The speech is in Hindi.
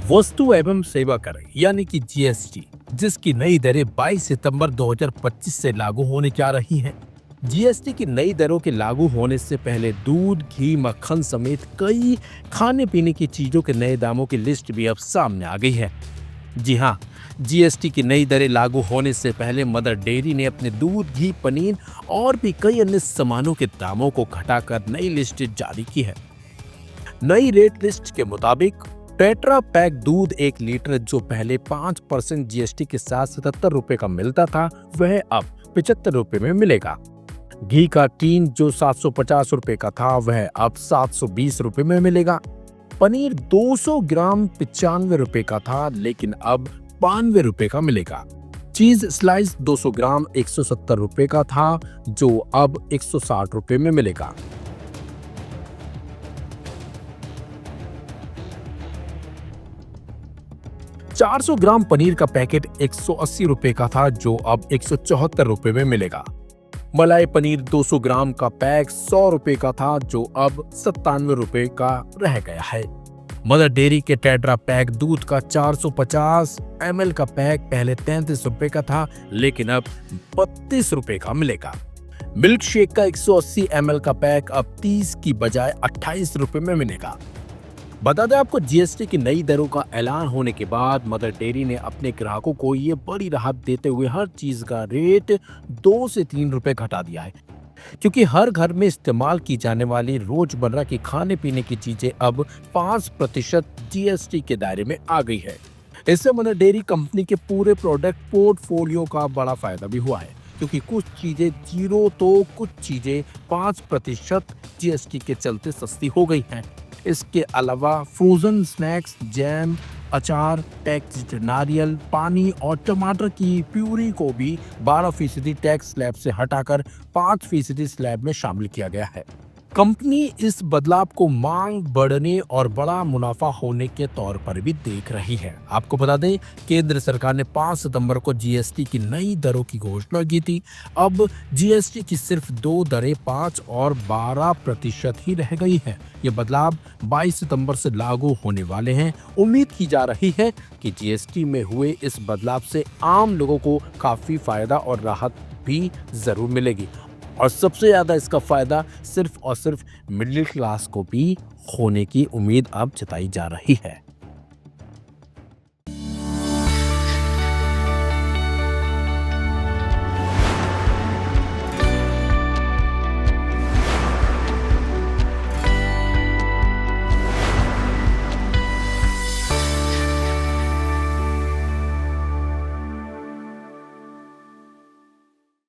वस्तु एवं सेवा कर यानी कि जीएसटी, जिसकी नई दरें 22 सितंबर 2025 से लागू होने जा रही हैं। जीएसटी की नई दरों के लागू होने से पहले दूध, घी, मक्खन समेत कई खाने पीने की चीजों के नए दामों की लिस्ट भी अब सामने आ गई है। जी हाँ, जीएसटी की नई दरें लागू होने से पहले मदर डेयरी ने अपने दूध, घी, पनीर और भी कई अन्य सामानों के दामों को घटाकर नई लिस्ट जारी की है। नई रेट लिस्ट के मुताबिक टेट्रा पैक दूध 1 लीटर जो पहले 5% जीएसटी के साथ 77 रुपए का मिलता था, वह अब 75 रुपए में मिलेगा। घी का टीन जो 750 रुपए का था, वह अब 720 रुपए में मिलेगा। पनीर 200 ग्राम 95 रुपए का था, लेकिन अब 92 रुपए का मिलेगा। चीज स्लाइस 200 ग्राम 170 रुपए का था, जो अब 160 रुपए में मिलेगा। 400 ग्राम पनीर का पैकेट 180 रुपए का था, जो अब 174 रुपए में मिलेगा। मलाई पनीर 200 ग्राम का पैक 100 रुपए का था, जो अब 97 रुपए का रह गया है। मदर डेयरी के टेट्रा पैक दूध का 450 ml का पैक पहले 33 रुपए का था, लेकिन अब 32 रुपए का मिलेगा। मिल्क शेक का 180 ml का पैक अब 30 की बजाय 28 रुपए में मिलेगा। बता दें आपको, जीएसटी की नई दरों का ऐलान होने के बाद मदर डेयरी ने अपने ग्राहकों को ये बड़ी राहत देते हुए हर चीज का रेट 2 से 3 रुपए घटा दिया है, क्योंकि हर घर में इस्तेमाल की जाने वाली रोजमर्रा की खाने पीने की चीजें अब 5% जीएसटी के दायरे में आ गई है। इससे मदर डेयरी कंपनी के पूरे प्रोडक्ट पोर्टफोलियो का बड़ा फायदा भी हुआ है, क्योंकि कुछ चीजें 0 तो कुछ चीजें 5% जीएसटी के चलते सस्ती हो गई हैं। इसके अलावा फ्रोजन स्नैक्स, जैम, अचार, टैक्स नारियल पानी और टमाटर की प्यूरी को भी 12% टैक्स स्लैब से हटाकर 5% स्लैब में शामिल किया गया है। कंपनी इस बदलाव को मांग बढ़ने और बड़ा मुनाफा होने के तौर पर भी देख रही है। आपको बता दें, केंद्र सरकार ने 5 सितंबर को जीएसटी की नई दरों की घोषणा की थी। अब जीएसटी की सिर्फ 2 दरें 5 और 12% ही रह गई है। ये बदलाव 22 सितंबर से लागू होने वाले हैं। उम्मीद की जा रही है कि जीएसटी में हुए इस बदलाव से आम लोगों को काफी फायदा और राहत भी जरूर मिलेगी, और सबसे ज्यादा इसका फायदा सिर्फ और सिर्फ मिडिल क्लास को भी होने की उम्मीद अब जताई जा रही है।